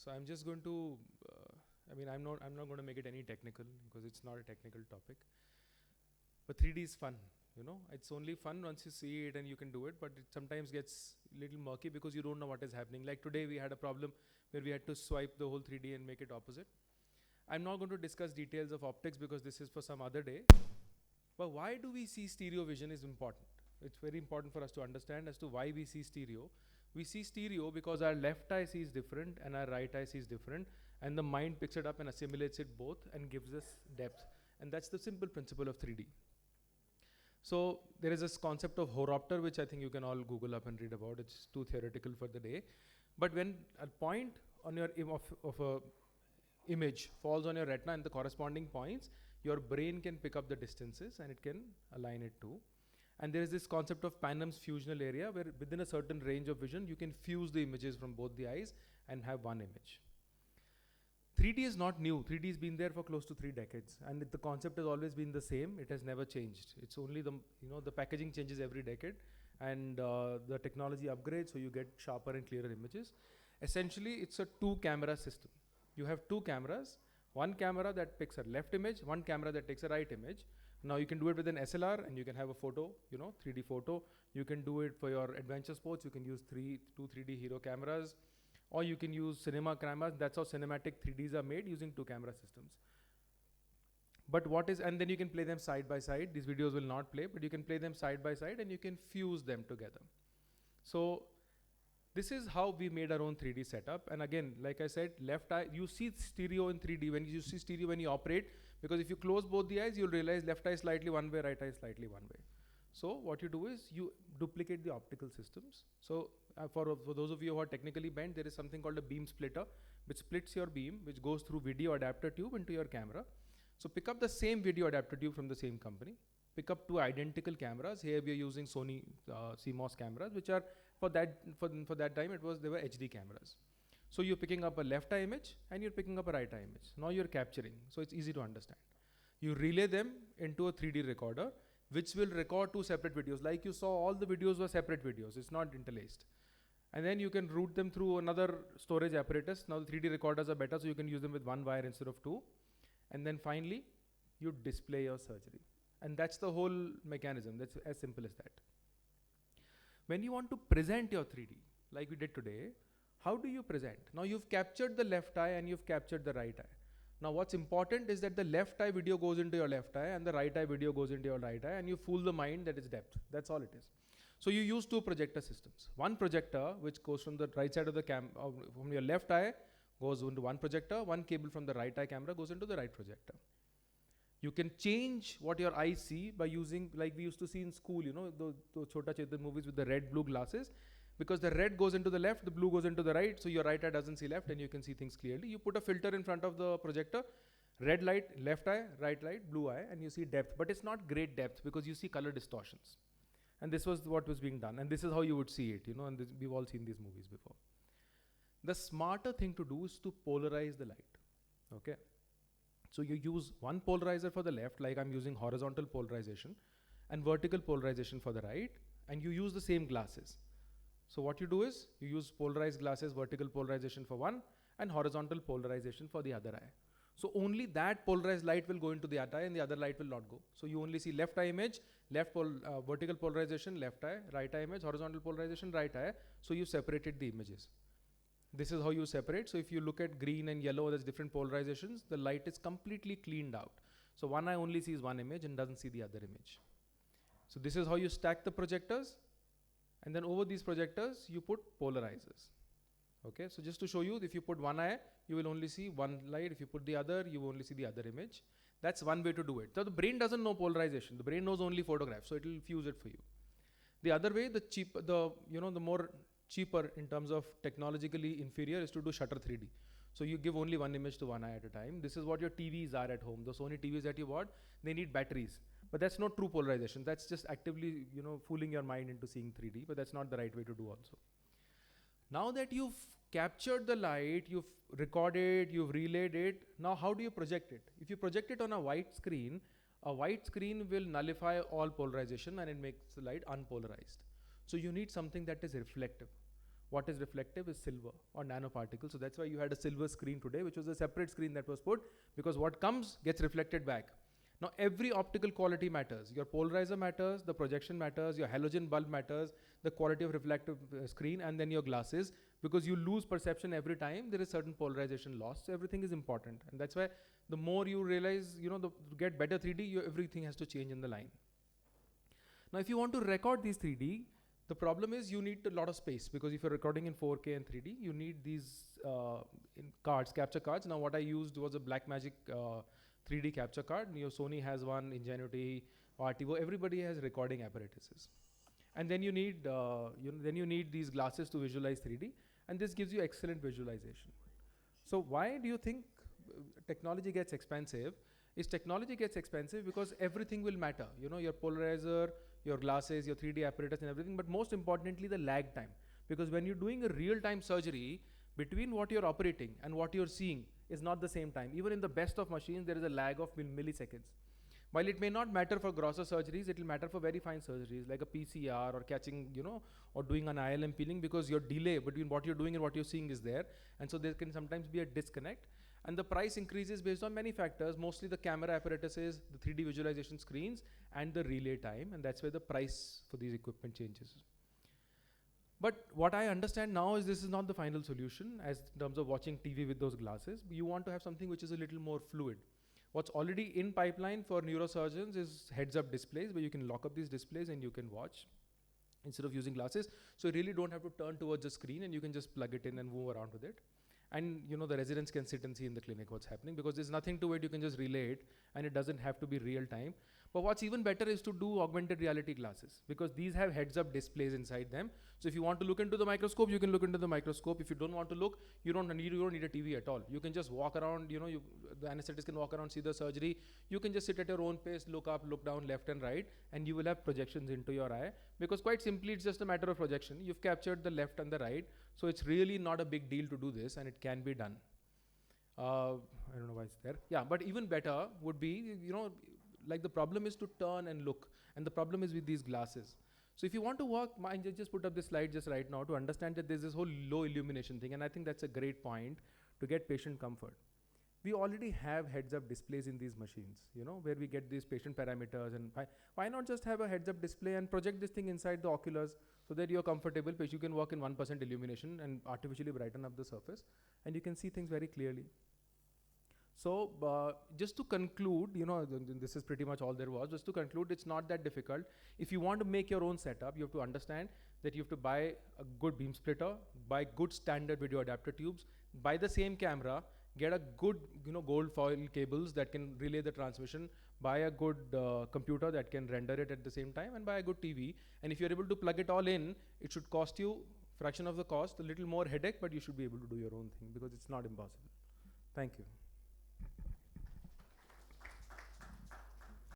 So I'm just going to, I'm not going to make it any technical because it's not a technical topic. But 3D is fun, It's only fun once you see it and you can do it, but it sometimes gets a little murky because you don't know what is happening. Like today we had a problem where we had to swipe the whole 3D and make it opposite. I'm not going to discuss details of optics because this is for some other day. But why do we see stereo vision is important. It's very important for us to understand as to why we see stereo. We see stereo because our left eye sees different and our right eye sees different, and the mind picks it up and assimilates it both and gives us depth. And that's the simple principle of 3D. So there is this concept of horopter, which I think you can all Google up and read about. It's too theoretical for the day. But when a point on your of a image falls on your retina and the corresponding points, your brain can pick up the distances and it can align it too. And there is this concept of Panam's fusional area where within a certain range of vision, you can fuse the images from both the eyes and have one image. 3D is not new. 3D has been there for close to 3 decades, and the concept has always been the same. It has never changed. It's only the packaging changes every decade, and the technology upgrades, so you get sharper and clearer images. Essentially, it's a 2-camera system. You have 2 cameras, one camera that picks a left image, one camera that takes a right image. Now you can do it with an SLR, and you can have a photo, 3D photo. You can do it for your adventure sports. You can use two 3D hero cameras. Or you can use cinema cameras. That's how cinematic 3Ds are made, using 2-camera systems. But and then you can play them side by side. These videos will not play, but you can play them side by side and you can fuse them together. So this is how we made our own 3D setup. And again, like I said, left eye, you see stereo in 3D when you see stereo when you operate, because if you close both the eyes, you'll realize left eye is slightly one way, right eye is slightly one way. So what you do is you duplicate the optical systems. So for those of you who are technically bent, there is something called a beam splitter, which splits your beam, which goes through video adapter tube into your camera. So pick up the same video adapter tube from the same company. Pick up 2 identical cameras. Here we are using Sony CMOS cameras, which are for that time they were HD cameras. So you're picking up a left eye image and you're picking up a right eye image. Now you're capturing, so it's easy to understand. You relay them into a 3D recorder, which will record 2 separate videos. Like you saw, all the videos were separate videos. It's not interlaced. And then you can route them through another storage apparatus. Now the 3D recorders are better, so you can use them with 1 wire instead of 2. And then finally, you display your surgery. And that's the whole mechanism. That's as simple as that. When you want to present your 3D, like we did today, how do you present? Now you've captured the left eye and you've captured the right eye. Now what's important is that the left eye video goes into your left eye and the right eye video goes into your right eye, and you fool the mind that it's depth. That's all it is. So you use 2 projector systems. One projector, which goes from the right side of the from your left eye, goes into one projector. One cable from the right eye camera goes into the right projector. You can change what your eyes see by using, like we used to see in school, those Chota Chetan movies with the red-blue glasses. Because the red goes into the left, the blue goes into the right, so your right eye doesn't see left and you can see things clearly. You put a filter in front of the projector, red light, left eye, right light, blue eye, and you see depth. But it's not great depth because you see color distortions. And this was what was being done. And this is how you would see it, and we've all seen these movies before. The smarter thing to do is to polarize the light, okay? So you use one polarizer for the left, like I'm using horizontal polarization, and vertical polarization for the right, and you use the same glasses. So what you do is, you use polarized glasses, vertical polarization for one, and horizontal polarization for the other eye. So only that polarized light will go into the other eye and the other light will not go. So you only see left eye image, vertical polarization, left eye, right eye image, horizontal polarization, right eye. So you separated the images. This is how you separate. So if you look at green and yellow, there's different polarizations. The light is completely cleaned out. So one eye only sees one image and doesn't see the other image. So this is how you stack the projectors. And then over these projectors, you put polarizers. Okay, so just to show you, if you put one eye, you will only see one light. If you put the other, you will only see the other image. That's one way to do it. So the brain doesn't know polarization. The brain knows only photograph, so it will fuse it for you. The other way, the more cheaper in terms of technologically inferior, is to do shutter 3D. So you give only one image to one eye at a time. This is what your TVs are at home. The Sony TVs that you bought, they need batteries. But that's not true polarization. That's just actively, fooling your mind into seeing 3D, but that's not the right way to do also. Now that you've captured the light, you've recorded, you've relayed it, now how do you project it? If you project it on a white screen will nullify all polarization and it makes the light unpolarized. So you need something that is reflective. what is reflective is silver or nanoparticles. So that's why you had a silver screen today, which was a separate screen that was put, because what comes gets reflected back. Now every optical quality matters. Your polarizer matters, the projection matters, your halogen bulb matters, the quality of reflective screen, and then your glasses, because you lose perception every time there is certain polarization loss. So everything is important, and that's why the more you realize, to get better 3D, everything has to change in the line. Now if you want to record these 3D, the problem is you need a lot of space, because if you're recording in 4K and 3D, you need these capture cards. Now what I used was a Blackmagic 3D capture card. Sony has one, Ingenuity, Artivo, everybody has recording apparatuses. And then you need these glasses to visualize 3D, and this gives you excellent visualization. So why do you think technology gets expensive? Technology gets expensive because everything will matter. Your polarizer, your glasses, your 3D apparatus and everything, but most importantly the lag time. Because when you're doing a real-time surgery, between what you're operating and what you're seeing is not the same time. Even in the best of machines, there is a lag of milliseconds. While it may not matter for grosser surgeries, it will matter for very fine surgeries like a PCR or catching, or doing an ILM peeling, because your delay between what you're doing and what you're seeing is there. And so there can sometimes be a disconnect. And the price increases based on many factors, mostly the camera apparatuses, the 3D visualization screens, and the relay time. And that's where the price for these equipment changes. But what I understand now is this is not the final solution as in terms of watching TV with those glasses. You want to have something which is a little more fluid. What's already in pipeline for neurosurgeons is heads-up displays, where you can lock up these displays and you can watch instead of using glasses. So you really don't have to turn towards the screen, and you can just plug it in and move around with it. And the residents can sit and see in the clinic what's happening, because there's nothing to it. You can just relay it, and it doesn't have to be real time. But what's even better is to do augmented reality glasses, because these have heads-up displays inside them. So if you want to look into the microscope, you can look into the microscope. If you don't want to look, you don't need a TV at all. You can just walk around, the anesthetist can walk around, see the surgery. You can just sit at your own pace, look up, look down, left and right, and you will have projections into your eye, because quite simply, it's just a matter of projection. You've captured the left and the right. So it's really not a big deal to do this, and it can be done. I don't know why it's there. Yeah, but even better would be, like the problem is to turn and look, and the problem is with these glasses. So if you want to work, I just put up this slide just right now to understand that there's this whole low illumination thing, and I think that's a great point to get patient comfort. We already have heads-up displays in these machines, where we get these patient parameters, and why not just have a heads-up display and project this thing inside the oculars so that you're comfortable, because you can work in 1% illumination and artificially brighten up the surface, and you can see things very clearly. So just to conclude, this is pretty much all there was. Just to conclude, it's not that difficult. If you want to make your own setup, you have to understand that you have to buy a good beam splitter, buy good standard video adapter tubes, buy the same camera, get a good gold foil cables that can relay the transmission, buy a good computer that can render it at the same time, and buy a good TV. And if you're able to plug it all in, it should cost you fraction of the cost, a little more headache, but you should be able to do your own thing, because it's not impossible. Thank you.